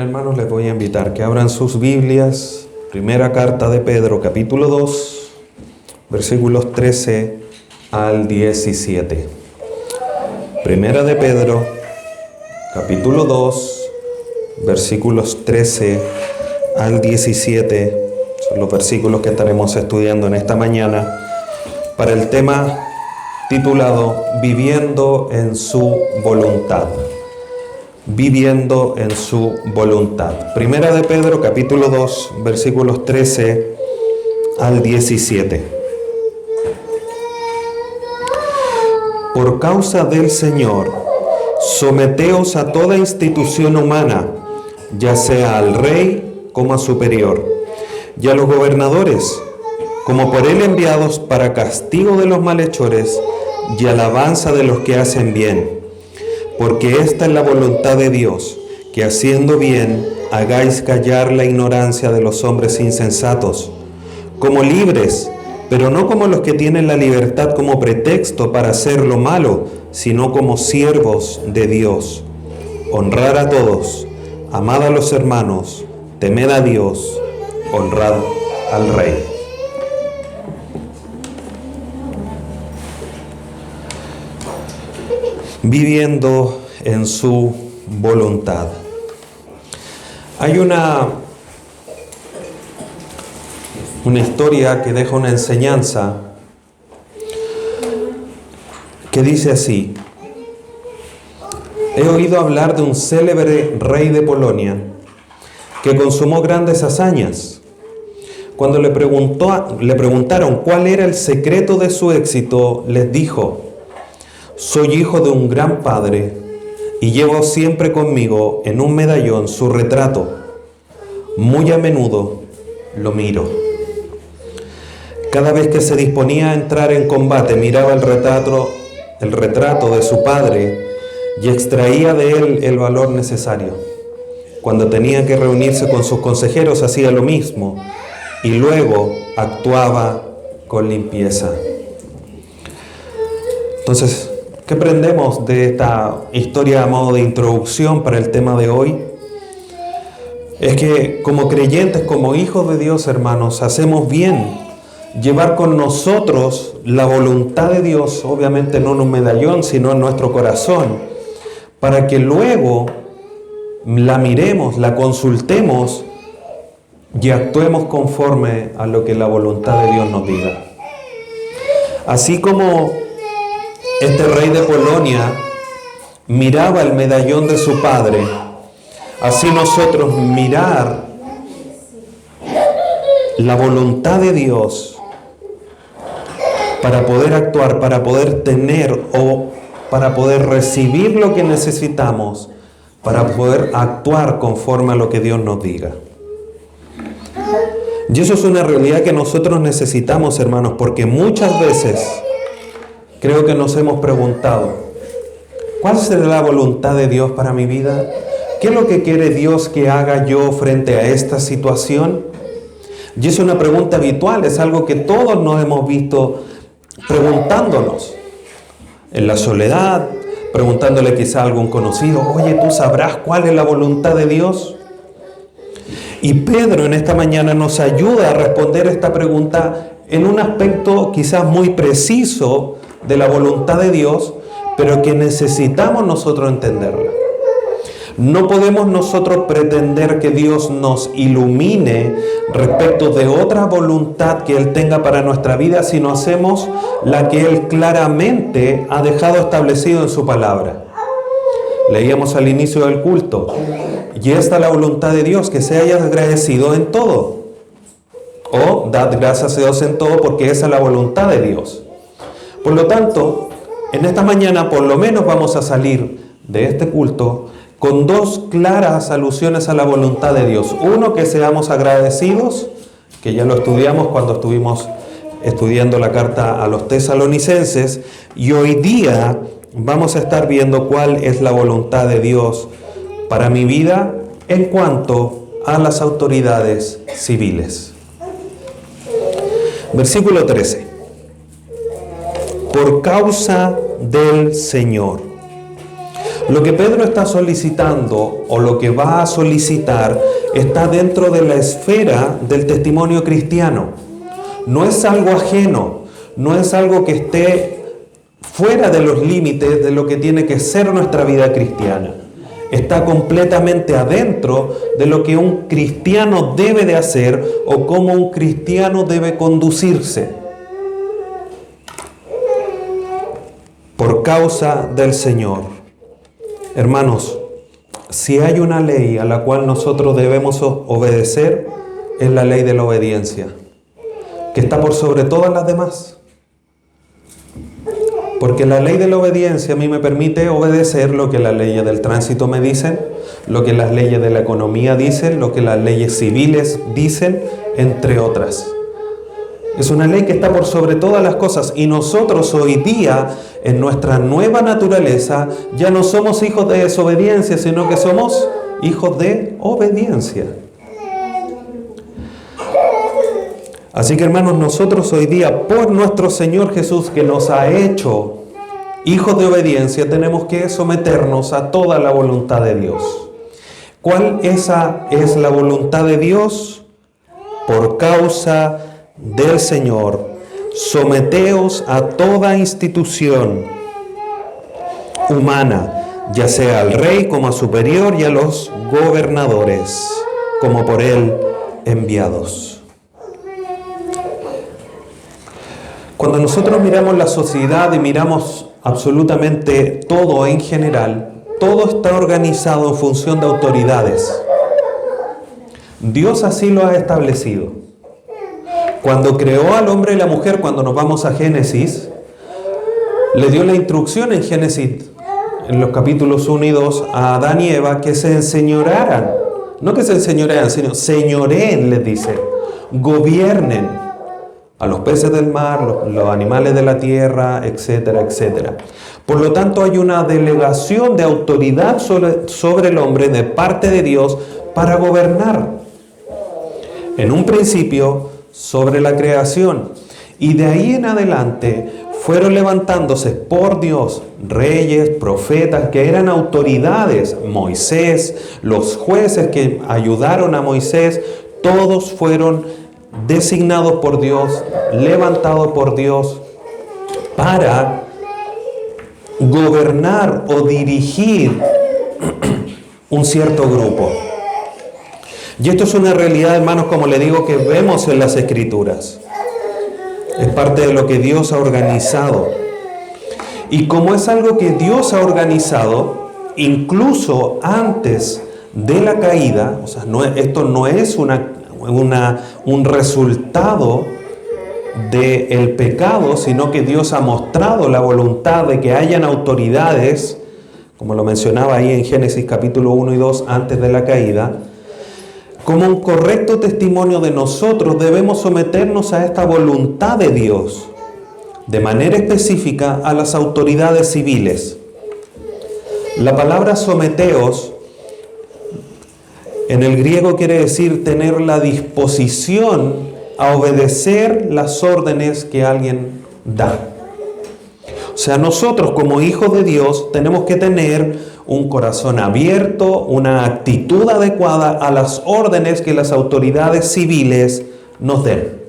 Bien, hermanos, les voy a invitar que abran sus Biblias. Primera carta de Pedro, capítulo 2, versículos 13 al 17. Primera de Pedro, capítulo 2, versículos 13 al 17. Son los versículos que estaremos estudiando en esta mañana para el tema titulado Viviendo en su voluntad. Viviendo en su voluntad. Primera de Pedro, capítulo 2, versículos 13 al 17. Por causa del Señor, someteos a toda institución humana, ya sea al rey como a superior, y a los gobernadores, como por él enviados para castigo de los malhechores y alabanza de los que hacen bien. Porque esta es la voluntad de Dios, que haciendo bien hagáis callar la ignorancia de los hombres insensatos, como libres, pero no como los que tienen la libertad como pretexto para hacer lo malo, sino como siervos de Dios. Honrar a todos, amad a los hermanos, temed a Dios, honrad al Rey. Viviendo en su voluntad. Hay una historia que deja una enseñanza que dice así: he oído hablar de un célebre rey de Polonia que consumó grandes hazañas. Cuando le preguntaron cuál era el secreto de su éxito, les dijo: soy hijo de un gran padre y llevo siempre conmigo en un medallón su retrato. Muy a menudo lo miro. Cada vez que se disponía a entrar en combate, miraba el retrato de su padre y extraía de él el valor necesario. Cuando tenía que reunirse con sus consejeros, hacía lo mismo y luego actuaba con limpieza. Entonces, ¿qué aprendemos de esta historia a modo de introducción para el tema de hoy? Es que como creyentes, como hijos de Dios, hermanos, hacemos bien llevar con nosotros la voluntad de Dios, obviamente no en un medallón, sino en nuestro corazón, para que luego la miremos, la consultemos y actuemos conforme a lo que la voluntad de Dios nos diga. Así como este rey de Polonia miraba el medallón de su padre, así nosotros mirar la voluntad de Dios para poder actuar, para poder tener o para poder recibir lo que necesitamos, para poder actuar conforme a lo que Dios nos diga. Y eso es una realidad que nosotros necesitamos, hermanos, porque muchas veces creo que nos hemos preguntado: ¿cuál será la voluntad de Dios para mi vida? ¿Qué es lo que quiere Dios que haga yo frente a esta situación? Y es una pregunta habitual, es algo que todos nos hemos visto preguntándonos. En la soledad, preguntándole quizá a algún conocido: oye, ¿tú sabrás cuál es la voluntad de Dios? Y Pedro en esta mañana nos ayuda a responder esta pregunta en un aspecto quizás muy preciso de la voluntad de Dios, pero que necesitamos nosotros entenderla. No podemos nosotros pretender que Dios nos ilumine respecto de otra voluntad que Él tenga para nuestra vida si no hacemos la que Él claramente ha dejado establecido en su palabra. Leíamos al inicio del culto: y esta es la voluntad de Dios, que se haya agradecido en todo. O dad gracias a Dios en todo, porque esa es la voluntad de Dios. Por lo tanto, en esta mañana por lo menos vamos a salir de este culto con dos claras alusiones a la voluntad de Dios. Uno, que seamos agradecidos, que ya lo estudiamos cuando estuvimos estudiando la carta a los tesalonicenses, y hoy día vamos a estar viendo cuál es la voluntad de Dios para mi vida en cuanto a las autoridades civiles. Versículo 13. Por causa del Señor, Lo que Pedro está solicitando o lo que va a solicitar está dentro de la esfera del testimonio cristiano. No es algo ajeno, no es algo que esté fuera de los límites de lo que tiene que ser nuestra vida cristiana. Está completamente adentro de lo que un cristiano debe de hacer o cómo un cristiano debe conducirse. Por causa del Señor. Hermanos, si hay una ley a la cual nosotros debemos obedecer, es la ley de la obediencia, que está por sobre todas las demás. Porque la ley de la obediencia a mí me permite obedecer lo que las leyes del tránsito me dicen, lo que las leyes de la economía dicen, lo que las leyes civiles dicen, entre otras. Es una ley que está por sobre todas las cosas y nosotros hoy día, en nuestra nueva naturaleza, ya no somos hijos de desobediencia, sino que somos hijos de obediencia. Así que hermanos, nosotros hoy día, por nuestro Señor Jesús que nos ha hecho hijos de obediencia, tenemos que someternos a toda la voluntad de Dios. ¿Cuál esa es la voluntad de Dios? Por causa del Señor, someteos a toda institución humana, ya sea al rey como a superior y a los gobernadores, como por él enviados. Cuando nosotros miramos la sociedad y miramos absolutamente todo en general, todo está organizado en función de autoridades. Dios así lo ha establecido. Cuando creó al hombre y la mujer, cuando nos vamos a Génesis, le dio la instrucción en Génesis, en los capítulos 1 y 2, a Adán y Eva que se enseñorearan. No que se enseñorearan, sino señoreen, les dice. Gobiernen a los peces del mar, los animales de la tierra, etcétera, etcétera. Por lo tanto, hay una delegación de autoridad sobre el hombre de parte de Dios para gobernar. En un principio, sobre la creación. Y de ahí en adelante fueron levantándose por Dios reyes, profetas, que eran autoridades. Moisés, los jueces que ayudaron a Moisés, todos fueron designados por Dios, levantados por Dios para gobernar o dirigir un cierto grupo. Y esto es una realidad, hermanos, como le digo, que vemos en las Escrituras. Es parte de lo que Dios ha organizado. Y como es algo que Dios ha organizado, incluso antes de la caída, o sea, esto no es un resultado del pecado, sino que Dios ha mostrado la voluntad de que hayan autoridades, como lo mencionaba ahí en Génesis capítulo 1 y 2, antes de la caída. Como un correcto testimonio de nosotros, debemos someternos a esta voluntad de Dios, de manera específica a las autoridades civiles. La palabra someteos en el griego quiere decir tener la disposición a obedecer las órdenes que alguien da. O sea, nosotros como hijos de Dios tenemos que tener un corazón abierto, una actitud adecuada a las órdenes que las autoridades civiles nos den.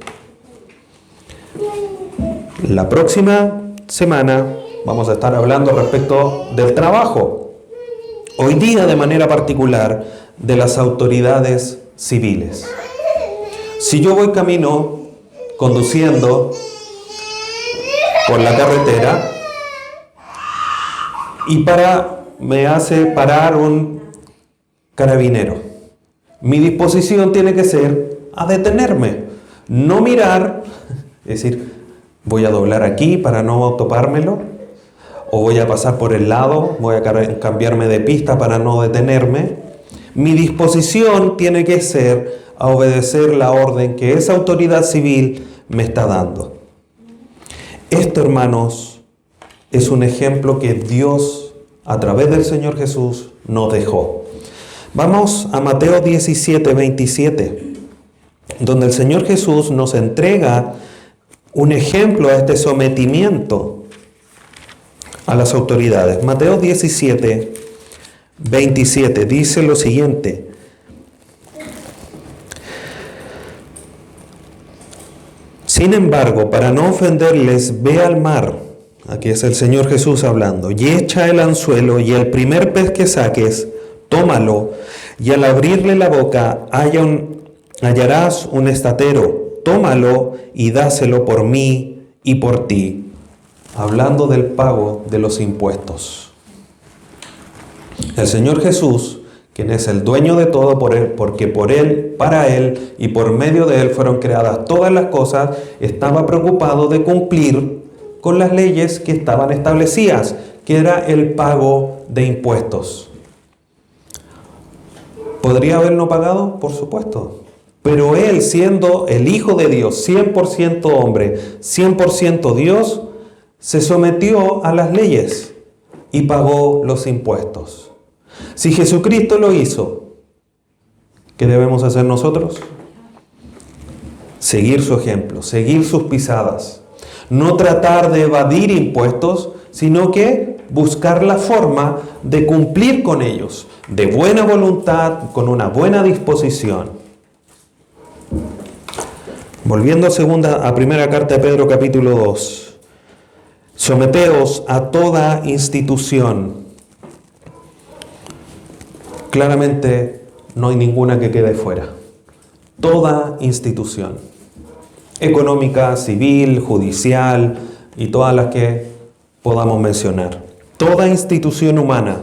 La próxima semana vamos a estar hablando respecto del trabajo. Hoy día, de manera particular, de las autoridades civiles. Si yo voy camino conduciendo por la carretera y me hace parar un carabinero, mi disposición tiene que ser a detenerme, no mirar, es decir, voy a doblar aquí para no topármelo, o voy a pasar por el lado, voy a cambiarme de pista para no detenerme. Mi disposición tiene que ser a obedecer la orden que esa autoridad civil me está dando. Esto, hermanos, es un ejemplo que Dios, a través del Señor Jesús, nos dejó. Vamos a Mateo 17, 27, donde el Señor Jesús nos entrega un ejemplo a este sometimiento a las autoridades. Mateo 17, 27 dice lo siguiente: sin embargo, para no ofenderles, ve al mar, aquí es el Señor Jesús hablando, y echa el anzuelo, y el primer pez que saques, tómalo, y al abrirle la boca hallarás un estatero, tómalo y dáselo por mí y por ti. Hablando del pago de los impuestos. El Señor Jesús, quien es el dueño de todo, porque por Él, para Él y por medio de Él fueron creadas todas las cosas, estaba preocupado de cumplir con las leyes que estaban establecidas, que era el pago de impuestos. ¿Podría haberlo pagado? Por supuesto. Pero Él, siendo el Hijo de Dios, 100% hombre, 100% Dios, se sometió a las leyes y pagó los impuestos. Si Jesucristo lo hizo, ¿qué debemos hacer nosotros? Seguir su ejemplo, seguir sus pisadas. No tratar de evadir impuestos, sino que buscar la forma de cumplir con ellos, de buena voluntad, con una buena disposición. Volviendo a primera carta de Pedro, capítulo 2. Someteos a toda institución. Claramente no hay ninguna que quede fuera. Toda institución. Económica, civil, judicial y todas las que podamos mencionar. Toda institución humana.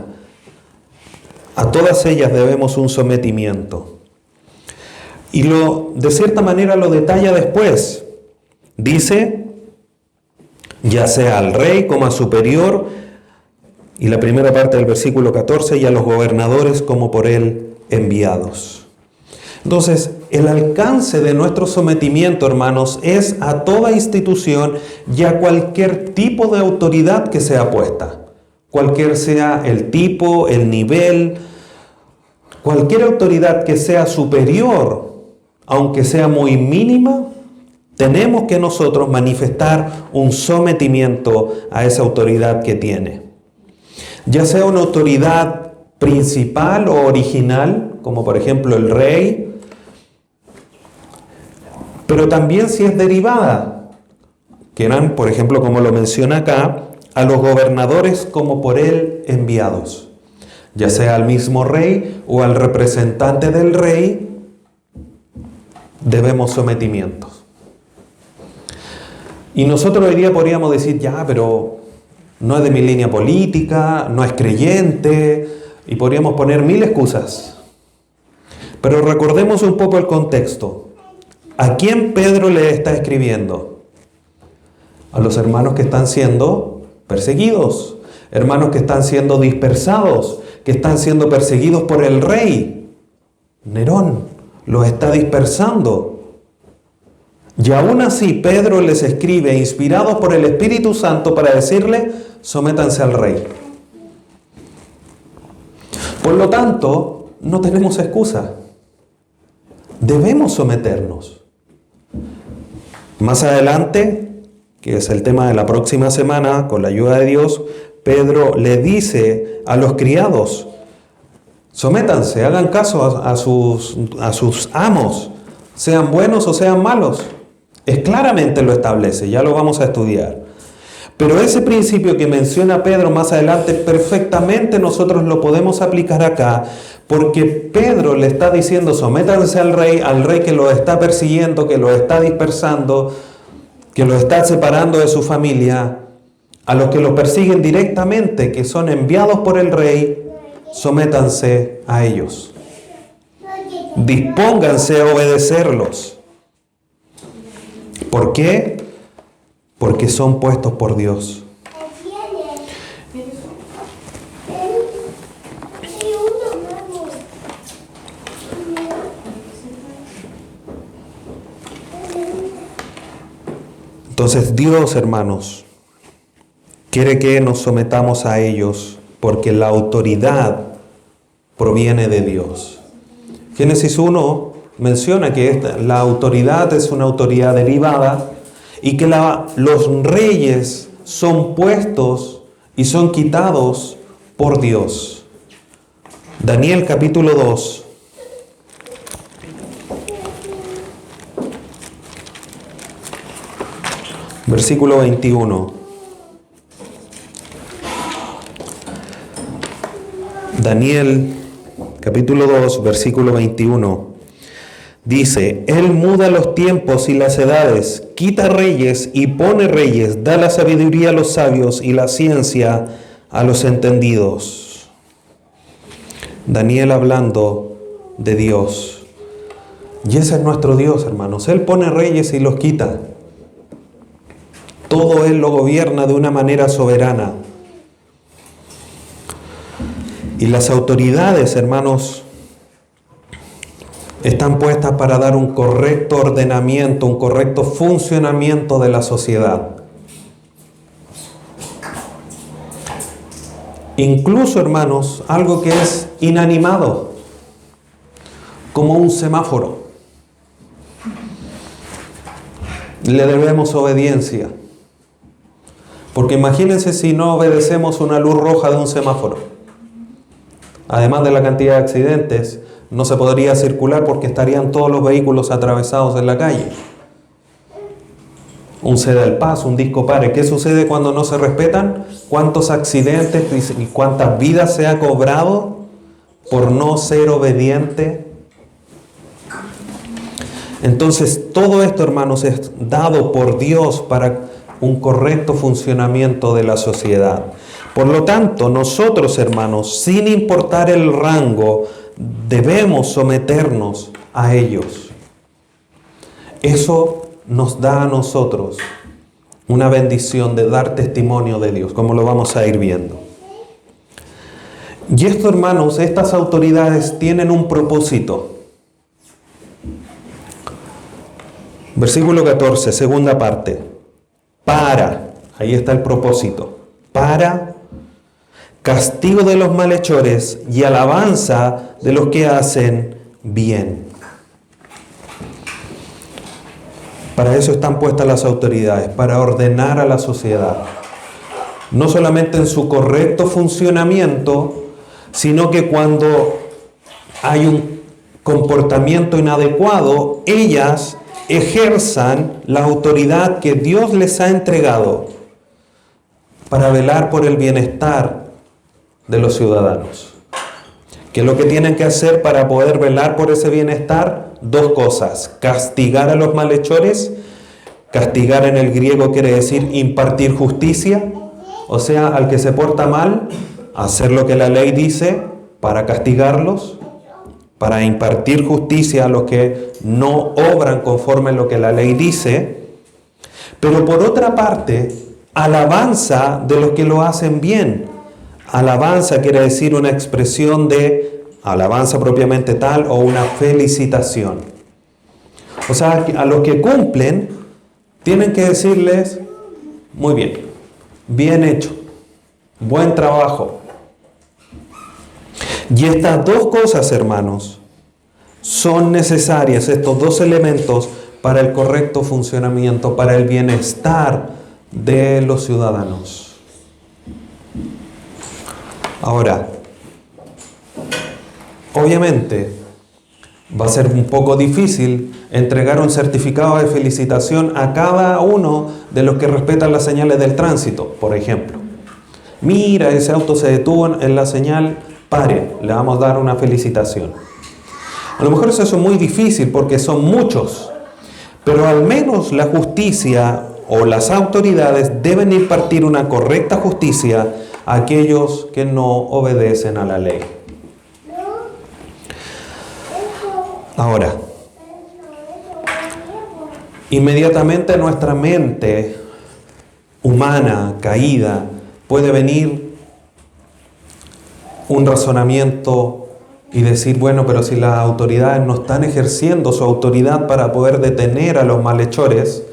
A todas ellas debemos un sometimiento. Y de cierta manera lo detalla después. Dice, ya sea al rey como a superior, y la primera parte del versículo 14, y a los gobernadores como por él enviados. Entonces, el alcance de nuestro sometimiento, hermanos, es a toda institución y a cualquier tipo de autoridad que sea puesta. Cualquier sea el tipo, el nivel, cualquier autoridad que sea superior, aunque sea muy mínima, tenemos que nosotros manifestar un sometimiento a esa autoridad que tiene. Ya sea una autoridad principal o original, como por ejemplo el rey, pero también si es derivada, que eran, por ejemplo, como lo menciona acá, a los gobernadores como por él enviados. Ya sea al mismo rey o al representante del rey, debemos sometimientos. Y nosotros hoy día podríamos decir, ya, pero no es de mi línea política, no es creyente, y podríamos poner mil excusas. Pero recordemos un poco el contexto. ¿A quién Pedro le está escribiendo? A los hermanos que están siendo perseguidos, hermanos que están siendo dispersados, que están siendo perseguidos por el rey. Nerón los está dispersando. Y aún así Pedro les escribe, inspirados por el Espíritu Santo, para decirle, sométanse al rey. Por lo tanto, no tenemos excusa. Debemos someternos. Más adelante, que es el tema de la próxima semana, con la ayuda de Dios, Pedro le dice a los criados, sométanse, hagan caso a sus amos, sean buenos o sean malos. Claramente lo establece, ya lo vamos a estudiar. Pero ese principio que menciona Pedro más adelante, perfectamente nosotros lo podemos aplicar acá, porque Pedro le está diciendo, sométanse al rey que lo está persiguiendo, que lo está dispersando, que lo está separando de su familia, a los que lo persiguen directamente, que son enviados por el rey, sométanse a ellos. Dispónganse a obedecerlos. ¿Por qué? Porque son puestos por Dios. Entonces Dios, hermanos, quiere que nos sometamos a ellos porque la autoridad proviene de Dios. Génesis 1 menciona que la autoridad es una autoridad derivada y que los reyes son puestos y son quitados por Dios. Daniel capítulo 2. Versículo 21. Daniel capítulo 2, versículo 21. Dice, Él muda los tiempos y las edades, quita reyes y pone reyes, da la sabiduría a los sabios y la ciencia a los entendidos. Daniel hablando de Dios. Y ese es nuestro Dios, hermanos. Él pone reyes y los quita. Todo Él lo gobierna de una manera soberana. Y las autoridades, hermanos, están puestas para dar un correcto ordenamiento, un correcto funcionamiento de la sociedad. Incluso, hermanos, algo que es inanimado, como un semáforo, le debemos obediencia. Porque imagínense si no obedecemos una luz roja de un semáforo. Además de la cantidad de accidentes, no se podría circular porque estarían todos los vehículos atravesados en la calle. Un ceda el paso, un disco pare. ¿Qué sucede cuando no se respetan? ¿Cuántos accidentes y cuántas vidas se ha cobrado por no ser obediente? Entonces, todo esto, hermanos, es dado por Dios para un correcto funcionamiento de la sociedad. Por lo tanto, nosotros, hermanos, sin importar el rango, debemos someternos a ellos. Eso nos da a nosotros una bendición de dar testimonio de Dios, como lo vamos a ir viendo. Y esto, hermanos, estas autoridades tienen un propósito. Versículo 14, segunda parte. Ahí está el propósito. Para castigo de los malhechores y alabanza de los que hacen bien. Para eso están puestas las autoridades, para ordenar a la sociedad. No solamente en su correcto funcionamiento, sino que cuando hay un comportamiento inadecuado, ellas ejerzan la autoridad que Dios les ha entregado para velar por el bienestar de los ciudadanos. ¿Qué es lo que tienen que hacer para poder velar por ese bienestar? Dos cosas: castigar a los malhechores. Castigar en el griego quiere decir impartir justicia, o sea, al que se porta mal, hacer lo que la ley dice para castigarlos, para impartir justicia a los que no obran conforme a lo que la ley dice. Pero por otra parte, alabanza de los que lo hacen bien. Alabanza quiere decir una expresión de alabanza propiamente tal o una felicitación. O sea, a los que cumplen tienen que decirles, muy bien, bien hecho, buen trabajo. Y estas dos cosas, hermanos, son necesarias, estos dos elementos, para el correcto funcionamiento, para el bienestar de los ciudadanos. Ahora, obviamente, va a ser un poco difícil entregar un certificado de felicitación a cada uno de los que respetan las señales del tránsito, por ejemplo. Mira, ese auto se detuvo en la señal, pare, le vamos a dar una felicitación. A lo mejor eso es muy difícil porque son muchos, pero al menos la justicia o las autoridades deben impartir una correcta justicia a aquellos que no obedecen a la ley. Ahora, inmediatamente nuestra mente humana, caída, puede venir un razonamiento y decir, bueno, pero si las autoridades no están ejerciendo su autoridad para poder detener a los malhechores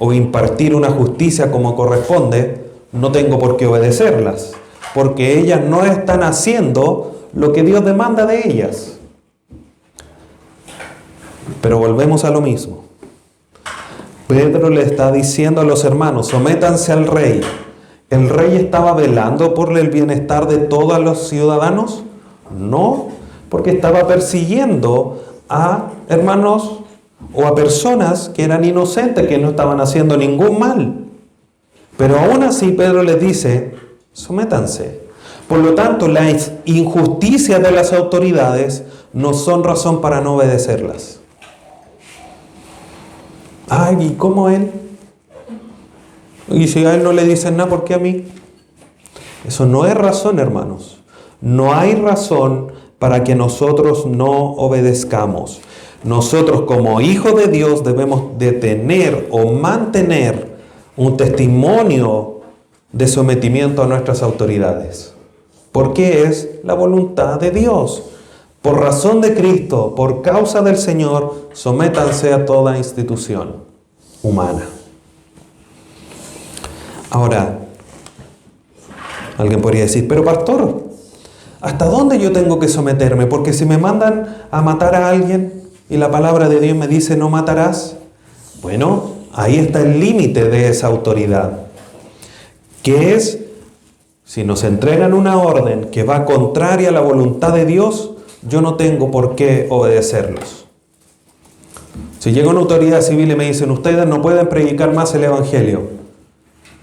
o impartir una justicia como corresponde, no tengo por qué obedecerlas, porque ellas no están haciendo lo que Dios demanda de ellas. Pero volvemos a lo mismo. Pedro le está diciendo a los hermanos, sométanse al rey. ¿El rey estaba velando por el bienestar de todos los ciudadanos? No, porque estaba persiguiendo a hermanos o a personas que eran inocentes, que no estaban haciendo ningún mal. Pero aún así Pedro les dice, sométanse. Por lo tanto, las injusticias de las autoridades no son razón para no obedecerlas. Ay, ¿y cómo él? Y si a él no le dicen nada, ¿por qué a mí? Eso no es razón, hermanos. No hay razón para que nosotros no obedezcamos. Nosotros como hijos de Dios debemos de tener o mantener un testimonio de sometimiento a nuestras autoridades. Porque es la voluntad de Dios. Por razón de Cristo, por causa del Señor, sométanse a toda institución humana. Ahora, alguien podría decir, pero pastor, ¿hasta dónde yo tengo que someterme? Porque si me mandan a matar a alguien y la palabra de Dios me dice no matarás, bueno, ahí está el límite de esa autoridad, que es, si nos entregan una orden que va contraria a la voluntad de Dios, yo no tengo por qué obedecerlos. Si llega una autoridad civil y me dicen, ustedes no pueden predicar más el Evangelio.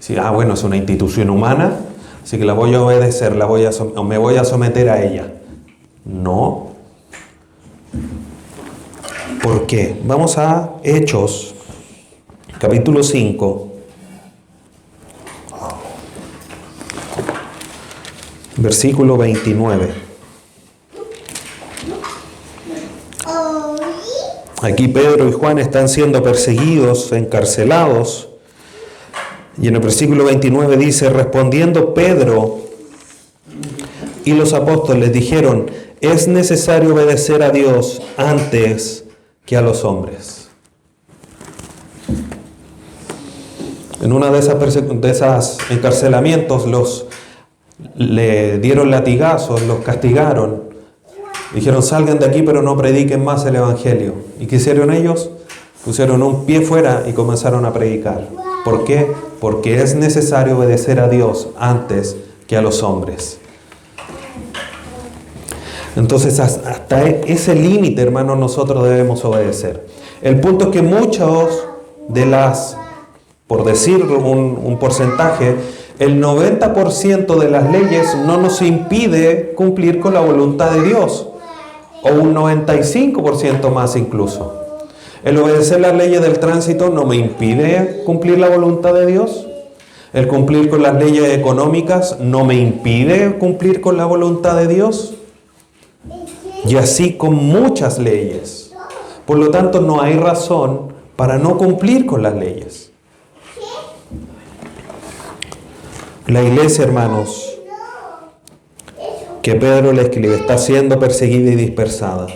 Si, bueno, es una institución humana, así que la voy a obedecer, me voy a someter a ella. No. ¿Por qué? Vamos a Hechos, capítulo 5. Versículo 29. Aquí Pedro y Juan están siendo perseguidos, encarcelados. Y en el versículo 29 dice, respondiendo Pedro y los apóstoles dijeron, es necesario obedecer a Dios antes que a los hombres. En una de esas encarcelamientos le dieron latigazos, los castigaron. Dijeron, salgan de aquí, pero no prediquen más el Evangelio. ¿Y qué hicieron ellos? Pusieron un pie fuera y comenzaron a predicar. ¿Por qué? Porque es necesario obedecer a Dios antes que a los hombres. Entonces, hasta ese límite, hermanos, nosotros debemos obedecer. El punto es que muchos de por decir un porcentaje, el 90% de las leyes no nos impide cumplir con la voluntad de Dios. O un 95% más incluso. El obedecer las leyes del tránsito no me impide cumplir la voluntad de Dios. El cumplir con las leyes económicas no me impide cumplir con la voluntad de Dios. Y así con muchas leyes. Por lo tanto, no hay razón para no cumplir con las leyes. La iglesia, hermanos, que Pedro le escribe, está siendo perseguida y dispersada.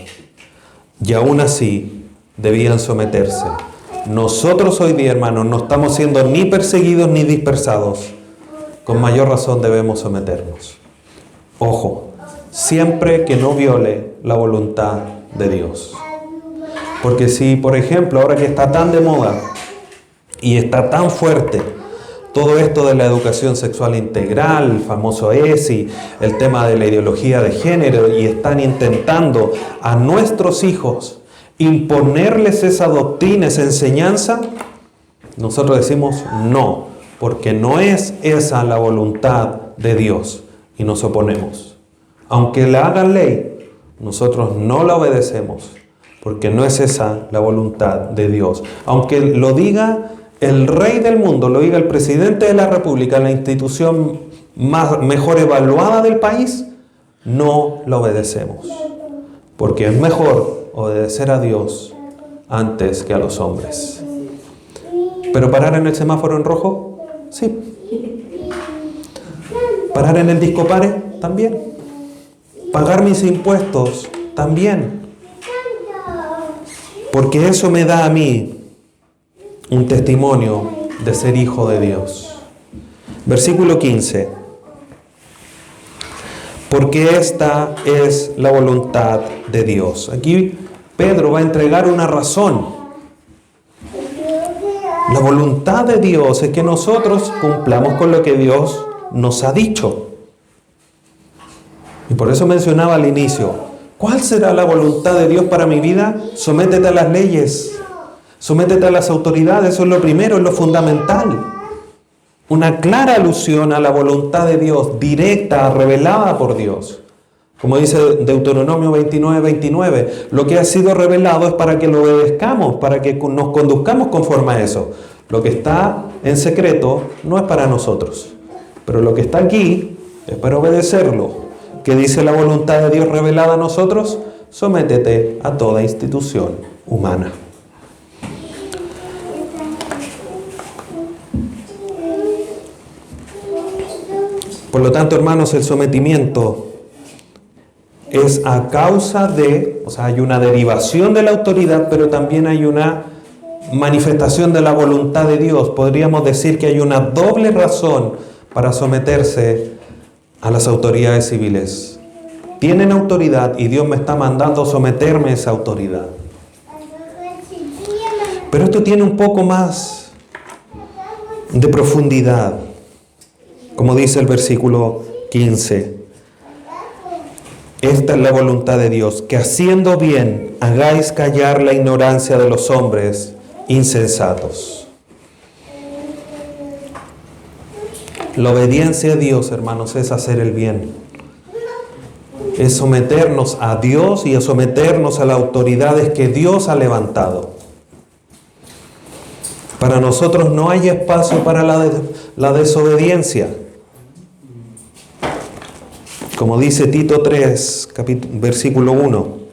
Y aún así, debían someterse. Nosotros hoy día, hermanos, no estamos siendo ni perseguidos ni dispersados. Con mayor razón debemos someternos. Ojo, siempre que no viole la voluntad de Dios. Porque si, por ejemplo, ahora que está tan de moda y está tan fuerte todo esto de la educación sexual integral, el famoso ESI, el tema de la ideología de género, y están intentando a nuestros hijos imponerles esa doctrina, esa enseñanza, nosotros decimos no, porque no es esa la voluntad de Dios y nos oponemos. Aunque la hagan ley, nosotros no la obedecemos, porque no es esa la voluntad de Dios. Aunque lo diga el rey del mundo, lo diga el presidente de la República, la institución mejor evaluada del país, no la obedecemos. Porque es mejor obedecer a Dios antes que a los hombres. ¿Pero parar en el semáforo en rojo? Sí. ¿Parar en el discopare? También. ¿Pagar mis impuestos? También. Porque eso me da a mí un testimonio de ser hijo de Dios. Versículo 15. Porque esta es la voluntad de Dios. Aquí Pedro va a entregar una razón. La voluntad de Dios es que nosotros cumplamos con lo que Dios nos ha dicho. Y por eso mencionaba al inicio, ¿cuál será la voluntad de Dios para mi vida? Sométete a las leyes, sométete a las autoridades, eso es lo primero, es lo fundamental. Una clara alusión a la voluntad de Dios, directa, revelada por Dios. Como dice Deuteronomio 29:29, lo que ha sido revelado es para que lo obedezcamos, para que nos conduzcamos conforme a eso. Lo que está en secreto no es para nosotros, pero lo que está aquí es para obedecerlo. ¿Qué dice la voluntad de Dios revelada a nosotros? Sométete a toda institución humana. Por lo tanto, hermanos, el sometimiento es a causa de, o sea, hay una derivación de la autoridad, pero también hay una manifestación de la voluntad de Dios. Podríamos decir que hay una doble razón para someterse a las autoridades civiles. Tienen autoridad y Dios me está mandando a someterme a esa autoridad. Pero esto tiene un poco más de profundidad. Como dice el versículo 15. Esta es la voluntad de Dios, que haciendo bien hagáis callar la ignorancia de los hombres insensatos. La obediencia a Dios, hermanos, es hacer el bien. Es someternos a Dios y a someternos a las autoridades que Dios ha levantado. Para nosotros no hay espacio para la desobediencia. Como dice Tito 3, versículo 1.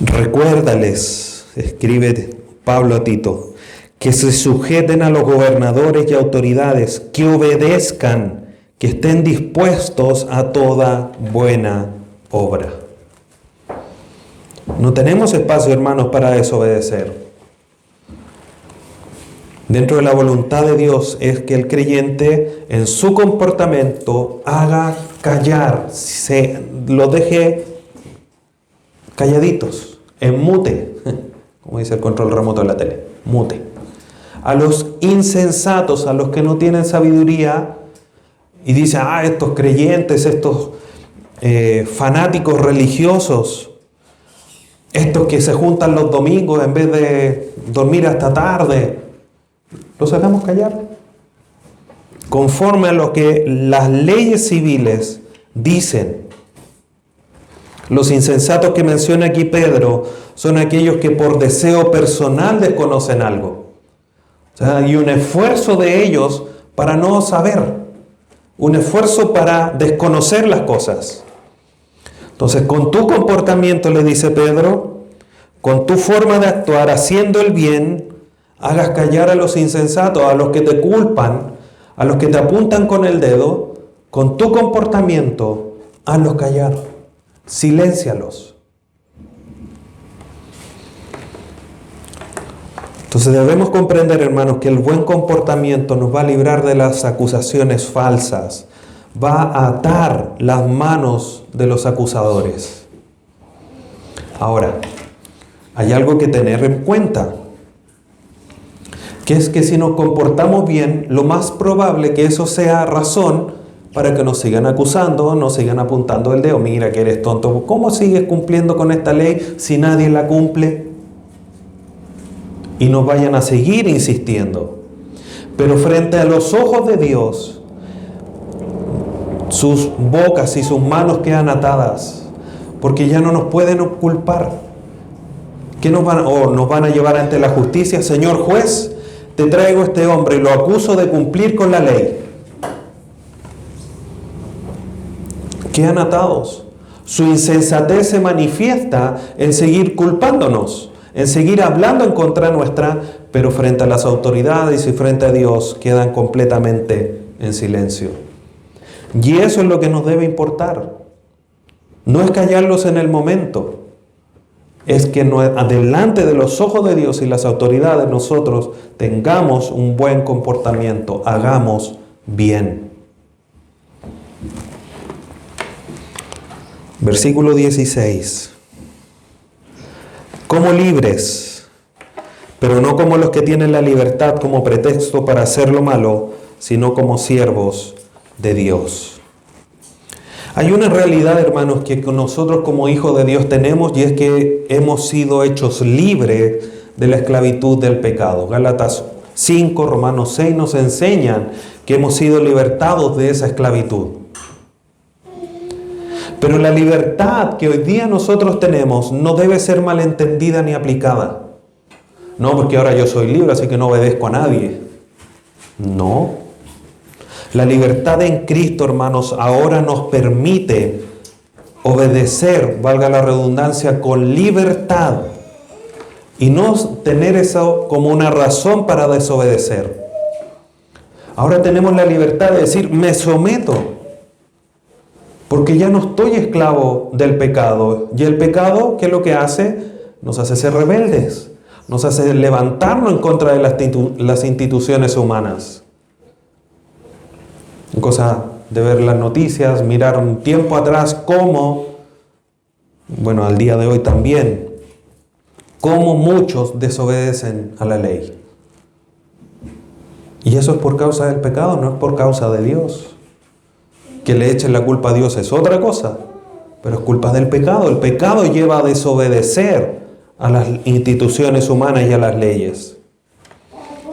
Recuérdales, escribe Pablo a Tito, que se sujeten a los gobernadores y autoridades, que obedezcan, que estén dispuestos a toda buena obra. No tenemos espacio, hermanos, para desobedecer. Dentro de la voluntad de Dios es que el creyente en su comportamiento haga callar, lo deje calladitos, en mute, como dice el control remoto de la tele, mute. A los insensatos, a los que no tienen sabiduría y dicen, estos creyentes, estos fanáticos religiosos, estos que se juntan los domingos en vez de dormir hasta tarde, los hagamos callar. Conforme a lo que las leyes civiles dicen. Los insensatos que menciona aquí Pedro son aquellos que por deseo personal desconocen algo. O sea, hay un esfuerzo de ellos para no saber. Un esfuerzo para desconocer las cosas. Entonces, con tu comportamiento, le dice Pedro, con tu forma de actuar, haciendo el bien, hagas callar a los insensatos, a los que te culpan, a los que te apuntan con el dedo, con tu comportamiento, hazlos callar, siléncialos. Entonces debemos comprender, hermanos, que el buen comportamiento nos va a librar de las acusaciones falsas, va a atar las manos de los acusadores. Ahora, hay algo que tener en cuenta, que es que si nos comportamos bien, lo más probable que eso sea razón para que nos sigan acusando, nos sigan apuntando el dedo. Mira que eres tonto, ¿cómo sigues cumpliendo con esta ley si nadie la cumple? Y nos vayan a seguir insistiendo. Pero frente a los ojos de Dios, sus bocas y sus manos quedan atadas, porque ya no nos pueden culpar. ¿Qué nos van a llevar ante la justicia? Señor juez, te traigo a este hombre y lo acuso de cumplir con la ley. Quedan atados. Su insensatez se manifiesta en seguir culpándonos, en seguir hablando en contra nuestra, pero frente a las autoridades y frente a Dios quedan completamente en silencio. Y eso es lo que nos debe importar. No es callarlos en el momento, es que delante de los ojos de Dios y las autoridades nosotros tengamos un buen comportamiento, hagamos bien. Versículo 16. Como libres, pero no como los que tienen la libertad como pretexto para hacer lo malo, sino como siervos de Dios. Hay una realidad, hermanos, que nosotros como hijos de Dios tenemos, y es que hemos sido hechos libres de la esclavitud del pecado. Gálatas 5, Romanos 6 nos enseñan que hemos sido libertados de esa esclavitud. Pero la libertad que hoy día nosotros tenemos no debe ser malentendida ni aplicada. No, porque ahora yo soy libre, así que no obedezco a nadie. No. La libertad en Cristo, hermanos, ahora nos permite obedecer, valga la redundancia, con libertad y no tener eso como una razón para desobedecer. Ahora tenemos la libertad de decir, me someto, porque ya no estoy esclavo del pecado. Y el pecado, ¿qué es lo que hace? Nos hace ser rebeldes, nos hace levantarnos en contra de las instituciones humanas. Cosa de ver las noticias, mirar un tiempo atrás cómo, bueno, al día de hoy también, cómo muchos desobedecen a la ley. Y eso es por causa del pecado, no es por causa de Dios. Que le echen la culpa a Dios es otra cosa, pero es culpa del pecado. El pecado lleva a desobedecer a las instituciones humanas y a las leyes.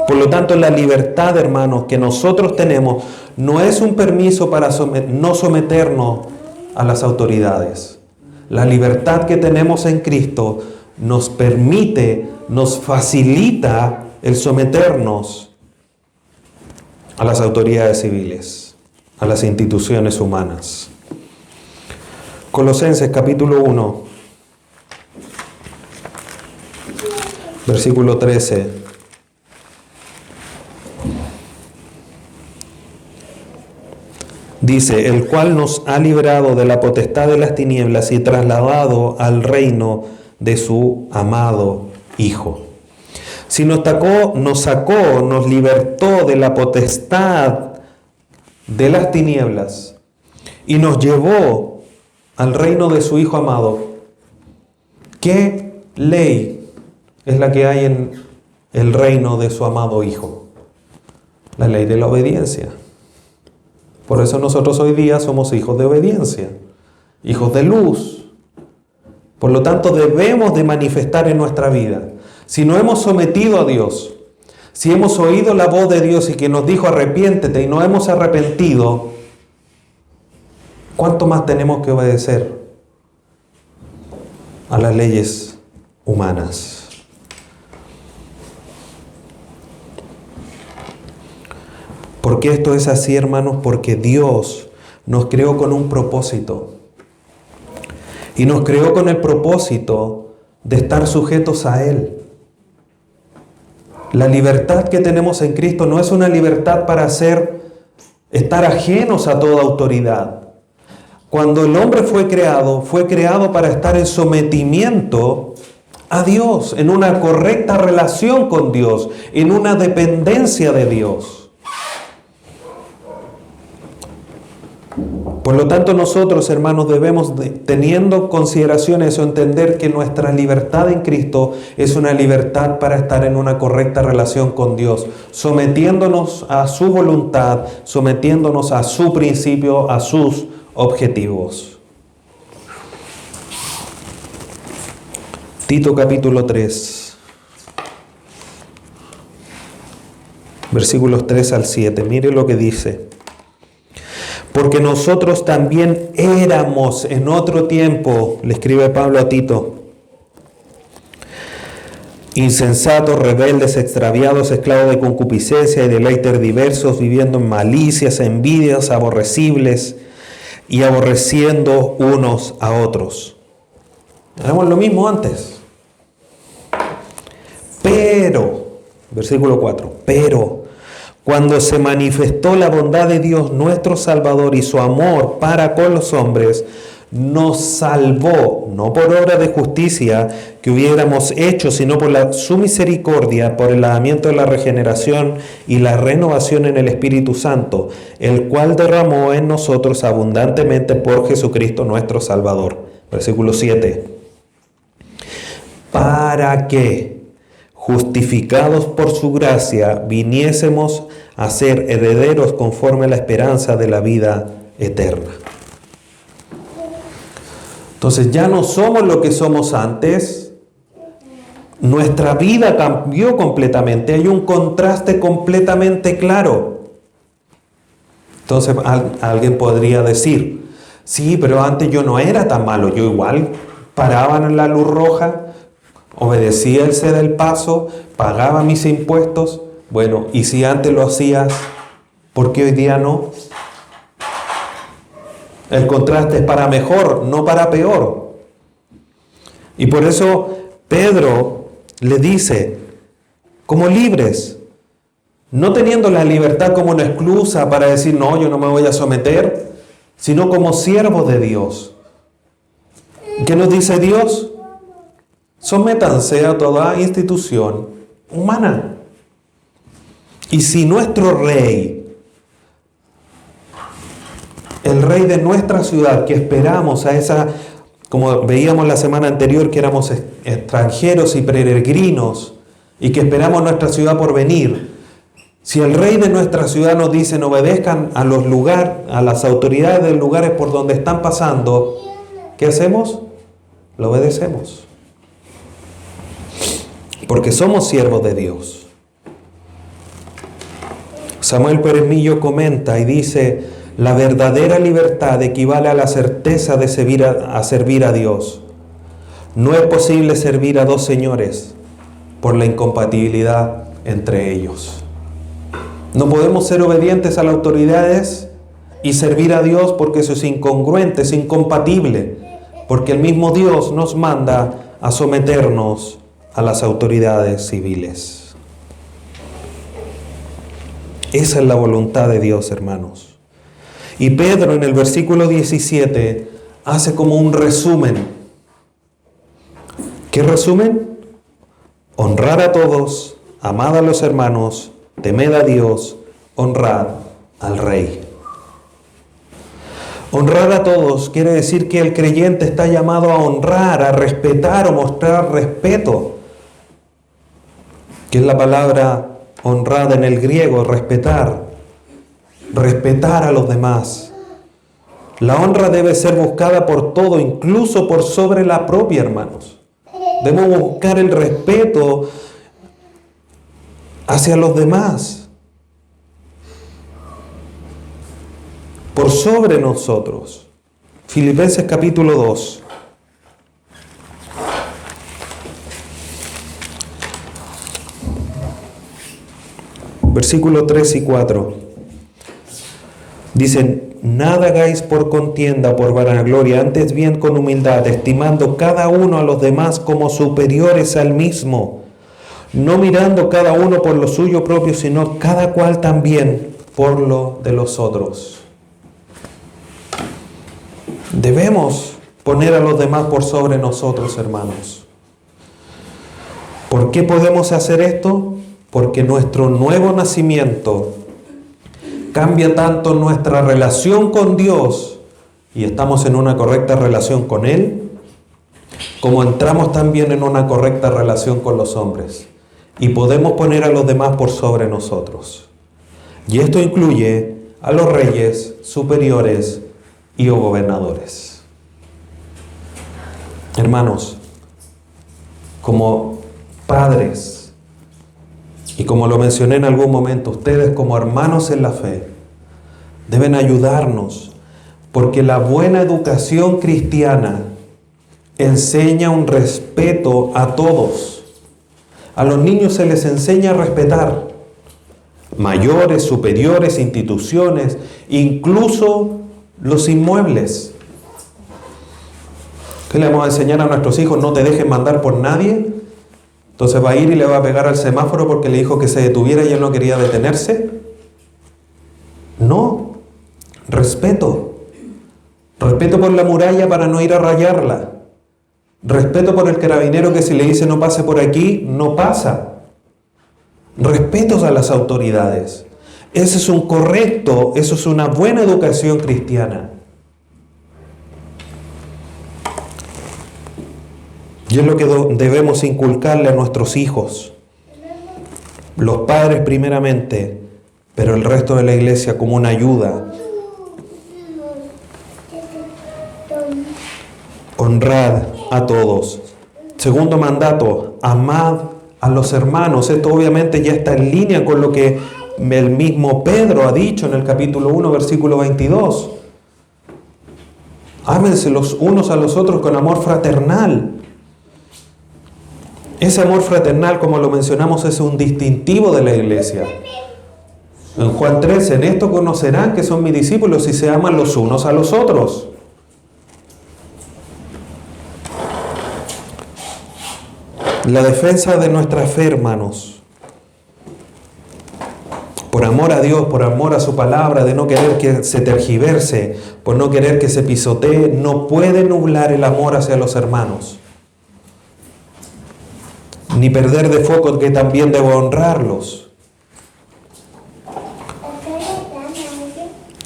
Por lo tanto, la libertad, hermanos, que nosotros tenemos no es un permiso para no someternos a las autoridades. La libertad que tenemos en Cristo nos permite, nos facilita el someternos a las autoridades civiles, a las instituciones humanas. Colosenses capítulo 1, versículo 13. Dice, el cual nos ha librado de la potestad de las tinieblas y trasladado al reino de su amado Hijo. Si nos sacó, nos libertó de la potestad de las tinieblas y nos llevó al reino de su Hijo amado. ¿Qué ley es la que hay en el reino de su amado Hijo? La ley de la obediencia. Por eso nosotros hoy día somos hijos de obediencia, hijos de luz. Por lo tanto, debemos de manifestar en nuestra vida. Si no hemos sometido a Dios, si hemos oído la voz de Dios y que nos dijo arrepiéntete y no hemos arrepentido, ¿cuánto más tenemos que obedecer a las leyes humanas? ¿Por qué esto es así, hermanos? Porque Dios nos creó con un propósito. Y nos creó con el propósito de estar sujetos a Él. La libertad que tenemos en Cristo no es una libertad para estar ajenos a toda autoridad. Cuando el hombre fue creado para estar en sometimiento a Dios, en una correcta relación con Dios, en una dependencia de Dios. Por lo tanto, nosotros, hermanos, debemos, teniendo consideración eso, entender que nuestra libertad en Cristo es una libertad para estar en una correcta relación con Dios, sometiéndonos a su voluntad, sometiéndonos a su principio, a sus objetivos. Tito capítulo 3, versículos 3 al 7. Mire lo que dice. Porque nosotros también éramos en otro tiempo, le escribe Pablo a Tito, insensatos, rebeldes, extraviados, esclavos de concupiscencia y deleites diversos, viviendo en malicias, envidias, aborrecibles y aborreciendo unos a otros. Hagamos lo mismo antes. Pero, versículo 4, pero cuando se manifestó la bondad de Dios nuestro Salvador y su amor para con los hombres, nos salvó, no por obra de justicia que hubiéramos hecho, sino por su misericordia, por el lavamiento de la regeneración y la renovación en el Espíritu Santo, el cual derramó en nosotros abundantemente por Jesucristo nuestro Salvador. Versículo 7. Para que, justificados por su gracia, viniésemos a ser herederos conforme a la esperanza de la vida eterna. Entonces ya no somos lo que somos antes. Nuestra vida cambió completamente. Hay un contraste completamente claro. Entonces alguien podría decir, sí, pero antes yo no era tan malo. Yo igual paraba en la luz roja, obedecía el ceda del paso, pagaba mis impuestos. Bueno, y si antes lo hacías, ¿por qué hoy día no? El contraste es para mejor, no para peor. Y por eso Pedro le dice, como libres, no teniendo la libertad como una excusa para decir, no, yo no me voy a someter, sino como siervos de Dios. ¿Qué nos dice Dios? Sométanse a toda institución humana. Y si nuestro rey, el rey de nuestra ciudad, que esperamos a esa, como veíamos la semana anterior, que éramos extranjeros y peregrinos, y que esperamos nuestra ciudad por venir, si el rey de nuestra ciudad nos dice, obedezcan a los lugares, a las autoridades de los lugares por donde están pasando, ¿qué hacemos? Lo obedecemos. Porque somos siervos de Dios. Samuel Pérez Millo comenta y dice, la verdadera libertad equivale a la certeza de servir a Dios. No es posible servir a dos señores por la incompatibilidad entre ellos. No podemos ser obedientes a las autoridades y servir a Dios porque eso es incongruente, es incompatible, porque el mismo Dios nos manda a someternos a las autoridades civiles. Esa es la voluntad de Dios, hermanos. Y Pedro en el versículo 17 hace como un resumen. ¿Qué resumen? Honrar a todos, amad a los hermanos, temed a Dios, honrad al Rey. Honrar a todos quiere decir que el creyente está llamado a honrar, a respetar o mostrar respeto, que es la palabra honrada en el griego, respetar a los demás. La honra debe ser buscada por todo, incluso por sobre la propia, hermanos. Debemos buscar el respeto hacia los demás, por sobre nosotros. Filipenses capítulo 2. Versículos 3 y 4. Dicen, nada hagáis por contienda, por vanagloria, antes bien con humildad, estimando cada uno a los demás como superiores al mismo, no mirando cada uno por lo suyo propio, sino cada cual también por lo de los otros. Debemos poner a los demás por sobre nosotros, hermanos. ¿Por qué podemos hacer esto? Porque nuestro nuevo nacimiento cambia tanto nuestra relación con Dios y estamos en una correcta relación con Él, como entramos también en una correcta relación con los hombres y podemos poner a los demás por sobre nosotros. Y esto incluye a los reyes, superiores y gobernadores. Hermanos, como padres, y como lo mencioné en algún momento, ustedes como hermanos en la fe deben ayudarnos, porque la buena educación cristiana enseña un respeto a todos. A los niños se les enseña a respetar mayores, superiores, instituciones, incluso los inmuebles. ¿Qué le vamos a enseñar a nuestros hijos? No te dejes mandar por nadie. Entonces va a ir y le va a pegar al semáforo porque le dijo que se detuviera y él no quería detenerse. No, respeto. Respeto por la muralla para no ir a rayarla. Respeto por el carabinero que si le dice no pase por aquí, no pasa. Respeto a las autoridades. Eso es un correcto, eso es una buena educación cristiana. Y es lo que debemos inculcarle a nuestros hijos. los padres primeramente, pero el resto de la iglesia como una ayuda. Honrad a todos. Segundo mandato, amad a los hermanos. Esto obviamente ya está en línea con lo que el mismo Pedro ha dicho en el capítulo 1, versículo 22. Ámense los unos a los otros con amor fraternal. Ese amor fraternal, como lo mencionamos, es un distintivo de la iglesia. En Juan 13, en esto conocerán que son mis discípulos si se aman los unos a los otros. La defensa de nuestra fe, hermanos, por amor a Dios, por amor a su palabra, de no querer que se tergiverse, por no querer que se pisotee, no puede nublar el amor hacia los hermanos, ni perder de foco que también debo honrarlos.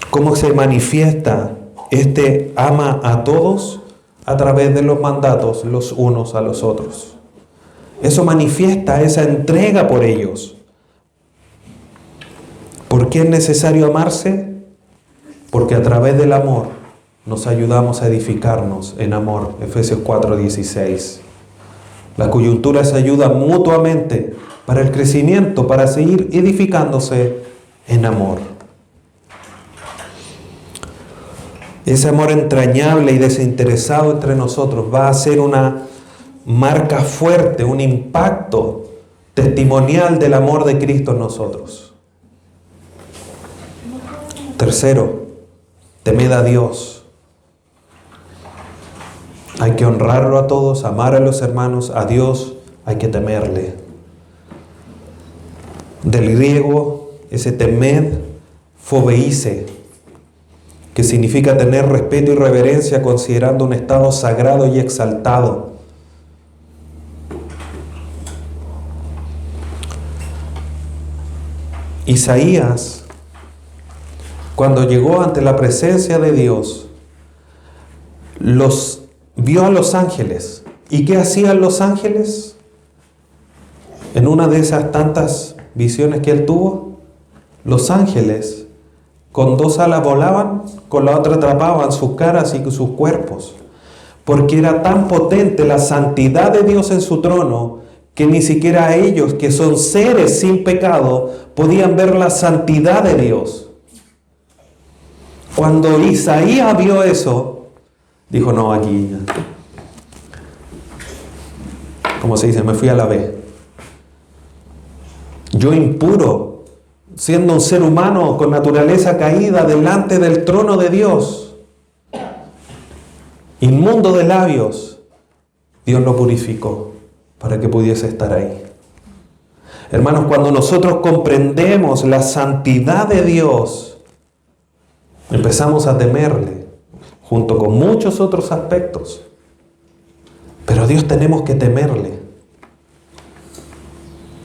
¿Cómo se manifiesta este ama a todos? A través de los mandatos los unos a los otros. Eso manifiesta esa entrega por ellos. ¿Por qué es necesario amarse? Porque a través del amor nos ayudamos a edificarnos en amor. Efesios 4:16. Las coyunturas se ayudan mutuamente para el crecimiento, para seguir edificándose en amor. Ese amor entrañable y desinteresado entre nosotros va a ser una marca fuerte, un impacto testimonial del amor de Cristo en nosotros. Tercero, temed a Dios. Hay que honrarlo a todos, amar a los hermanos, a Dios hay que temerle. Del griego, ese temed, fobeice, que significa tener respeto y reverencia considerando un estado sagrado y exaltado. Isaías, cuando llegó ante la presencia de Dios, vio a los ángeles. ¿Y qué hacían los ángeles? En una de esas tantas visiones que él tuvo, los ángeles con dos alas volaban, con la otra atrapaban sus caras y sus cuerpos, porque era tan potente la santidad de Dios en su trono, que ni siquiera ellos, que son seres sin pecado, podían ver la santidad de Dios. Cuando Isaías vio eso, dijo, no, aquí, como se dice, me fui a la B. Yo impuro, siendo un ser humano con naturaleza caída delante del trono de Dios, inmundo de labios, Dios lo purificó para que pudiese estar ahí. Hermanos, cuando nosotros comprendemos la santidad de Dios, empezamos a temerle, junto con muchos otros aspectos. Pero a Dios tenemos que temerle.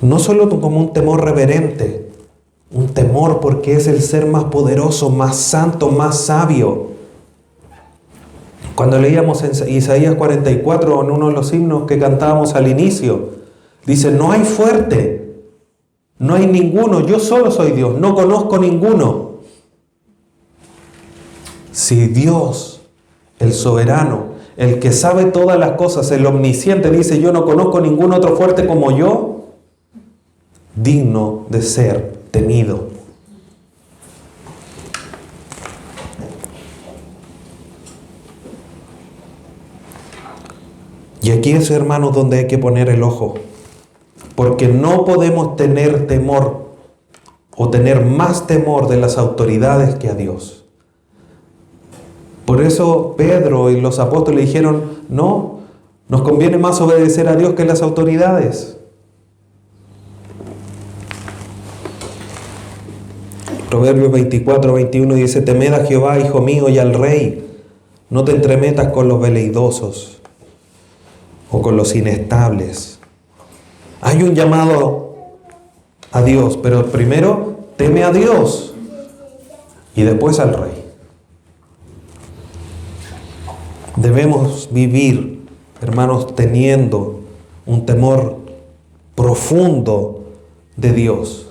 No solo como un temor reverente, un temor porque es el ser más poderoso, más santo, más sabio. Cuando leíamos en Isaías 44, en uno de los himnos que cantábamos al inicio, dice, no hay fuerte, no hay ninguno, yo solo soy Dios, no conozco ninguno. Si Dios, el soberano, el que sabe todas las cosas, el omnisciente, dice, yo no conozco ningún otro fuerte como yo, digno de ser temido. Y aquí es, hermanos, donde hay que poner el ojo, porque no podemos tener temor o tener más temor de las autoridades que a Dios. Por eso Pedro y los apóstoles dijeron, no, nos conviene más obedecer a Dios que a las autoridades. Proverbios 24:21 dice, temed a Jehová, hijo mío, y al rey, no te entremetas con los veleidosos o con los inestables. Hay un llamado a Dios, pero primero teme a Dios y después al rey. Debemos vivir, hermanos, teniendo un temor profundo de Dios.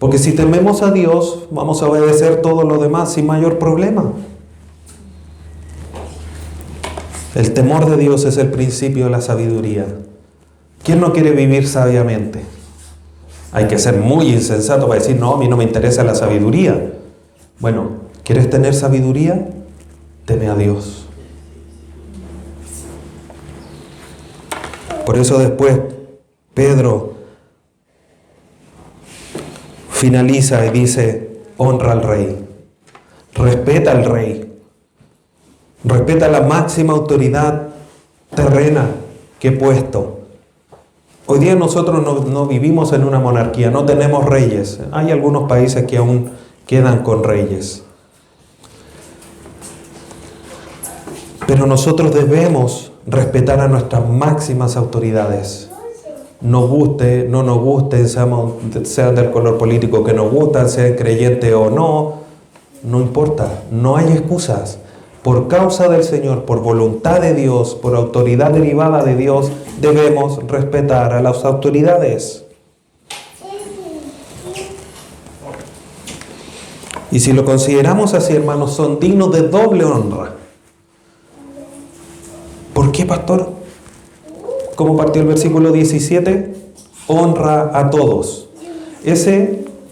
Porque si tememos a Dios, vamos a obedecer todo lo demás sin mayor problema. El temor de Dios es el principio de la sabiduría. ¿Quién no quiere vivir sabiamente? Hay que ser muy insensato para decir, no, a mí no me interesa la sabiduría. Bueno, ¿quieres tener sabiduría? Teme a Dios. Por eso después Pedro finaliza y dice, honra al rey, respeta al rey, respeta la máxima autoridad terrena que he puesto. Hoy día nosotros no vivimos en una monarquía, no tenemos reyes. Hay algunos países que aún quedan con reyes. Pero nosotros debemos respetar a nuestras máximas autoridades. Nos guste, no nos guste, sean del color político que nos gustan, sean creyentes o no, no importa, no hay excusas. Por causa del Señor, por voluntad de Dios, por autoridad derivada de Dios, debemos respetar a las autoridades. Y si lo consideramos así, hermanos, son dignos de doble honra. ¿Por qué, pastor? ¿Cómo partió el versículo 17? Honra a todos. ¿Esa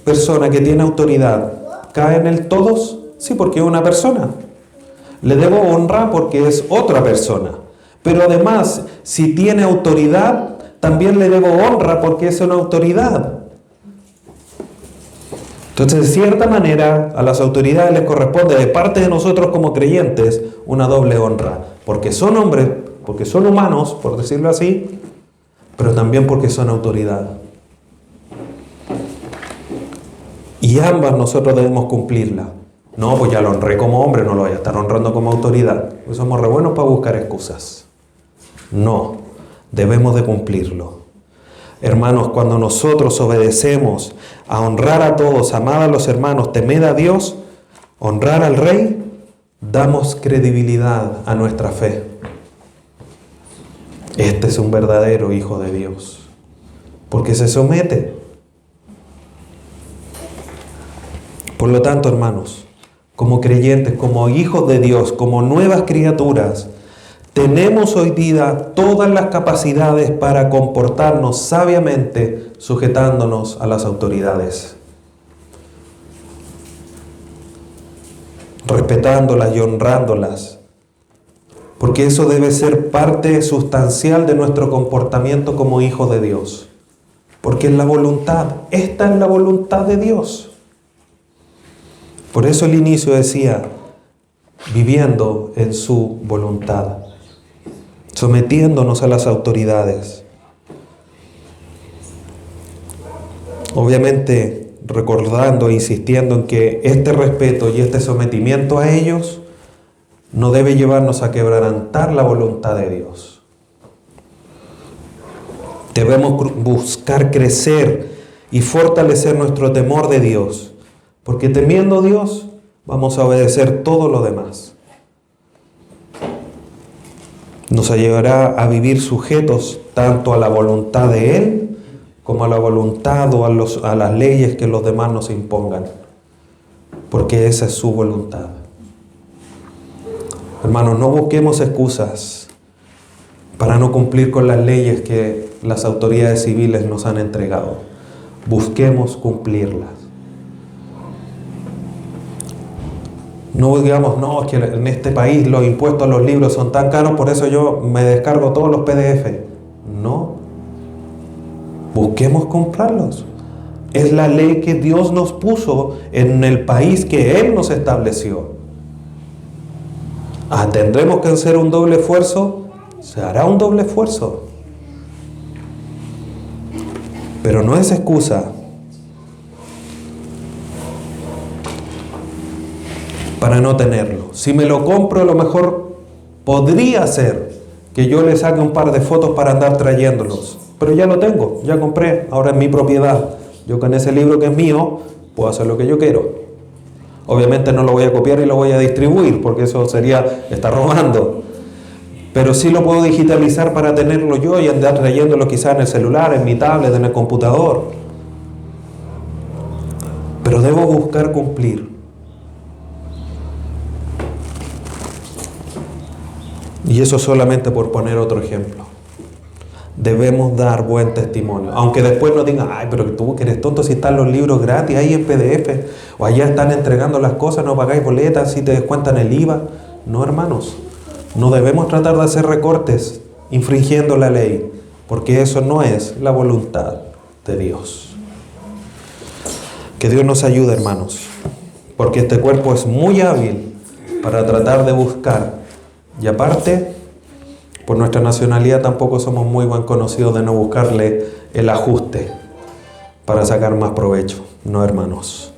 persona que tiene autoridad cae en el todos? Sí, porque es una persona. Le debo honra porque es otra persona. Pero además, si tiene autoridad, también le debo honra porque es una autoridad. Entonces, de cierta manera, a las autoridades les corresponde, de parte de nosotros como creyentes, una doble honra. Porque son hombres, porque son humanos, por decirlo así, pero también porque son autoridad. Y ambas nosotros debemos cumplirla. No, pues ya lo honré como hombre, no lo voy a estar honrando como autoridad. Pues somos re buenos para buscar excusas. No, debemos de cumplirlo. Hermanos, cuando nosotros obedecemos a honrar a todos, amad a los hermanos, temed a Dios, honrar al Rey, damos credibilidad a nuestra fe. Este es un verdadero hijo de Dios, porque se somete. Por lo tanto, hermanos, como creyentes, como hijos de Dios, como nuevas criaturas, tenemos hoy día todas las capacidades para comportarnos sabiamente, sujetándonos a las autoridades, respetándolas y honrándolas, porque eso debe ser parte sustancial de nuestro comportamiento como hijos de Dios, porque es la voluntad, esta es la voluntad de Dios. Por eso el inicio decía, viviendo en su voluntad, sometiéndonos a las autoridades. Obviamente recordando e insistiendo en que este respeto y este sometimiento a ellos no debe llevarnos a quebrantar la voluntad de Dios. Debemos buscar crecer y fortalecer nuestro temor de Dios. Porque temiendo a Dios, vamos a obedecer todo lo demás. Nos ayudará a vivir sujetos tanto a la voluntad de Él, como a la voluntad o a las leyes que los demás nos impongan. Porque esa es su voluntad. Hermanos, no busquemos excusas para no cumplir con las leyes que las autoridades civiles nos han entregado. Busquemos cumplirlas. No digamos, no, es que en este país los impuestos a los libros son tan caros, por eso yo me descargo todos los PDF. No. Busquemos comprarlos. Es la ley que Dios nos puso en el país que Él nos estableció. ¿Tendremos que hacer un doble esfuerzo? Se hará un doble esfuerzo. Pero no es excusa para no tenerlo. Si me lo compro, a lo mejor podría ser que yo le saque un par de fotos para andar trayéndolos. Pero ya lo tengo, ya compré, ahora es mi propiedad. Yo con ese libro que es mío, puedo hacer lo que yo quiero. Obviamente no lo voy a copiar y lo voy a distribuir, porque eso sería estar robando. Pero sí lo puedo digitalizar para tenerlo yo y andar trayéndolo quizás en el celular, en mi tablet, en el computador. pero debo buscar cumplir. Y eso solamente por poner otro ejemplo. Debemos dar buen testimonio. Aunque después nos digan, ay, pero tú que eres tonto, si están los libros gratis ahí en PDF, o allá están entregando las cosas, no pagáis boletas, si te descuentan el IVA. No, hermanos, no debemos tratar de hacer recortes infringiendo la ley, porque eso no es la voluntad de Dios. Que Dios nos ayude, hermanos, porque este cuerpo es muy hábil para tratar de buscar. Y aparte, por nuestra nacionalidad tampoco somos muy buen conocidos de no buscarle el ajuste para sacar más provecho. No, hermanos.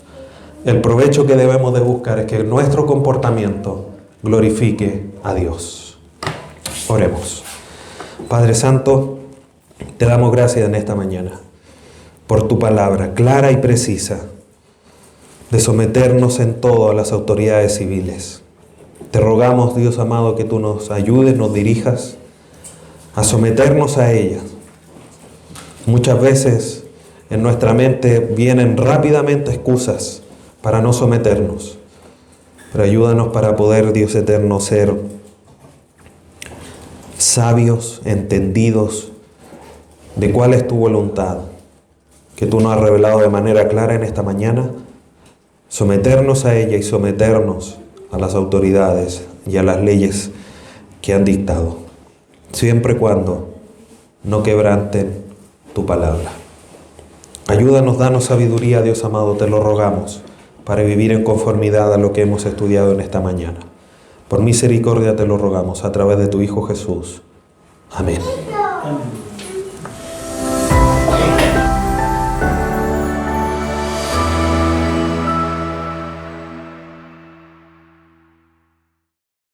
El provecho que debemos de buscar es que nuestro comportamiento glorifique a Dios. Oremos. Padre Santo, te damos gracias en esta mañana por tu palabra clara y precisa de someternos en todo a las autoridades civiles. Te rogamos, Dios amado, que tú nos ayudes, nos dirijas a someternos a ellas. Muchas veces en nuestra mente vienen rápidamente excusas para no someternos, pero ayúdanos para poder, Dios eterno, ser sabios, entendidos de cuál es tu voluntad, que tú nos has revelado de manera clara en esta mañana, someternos a ella y someternos a las autoridades y a las leyes que han dictado, siempre y cuando no quebranten tu palabra. Ayúdanos, danos sabiduría, Dios amado, te lo rogamos, para vivir en conformidad a lo que hemos estudiado en esta mañana. Por misericordia te lo rogamos, a través de tu Hijo Jesús. Amén.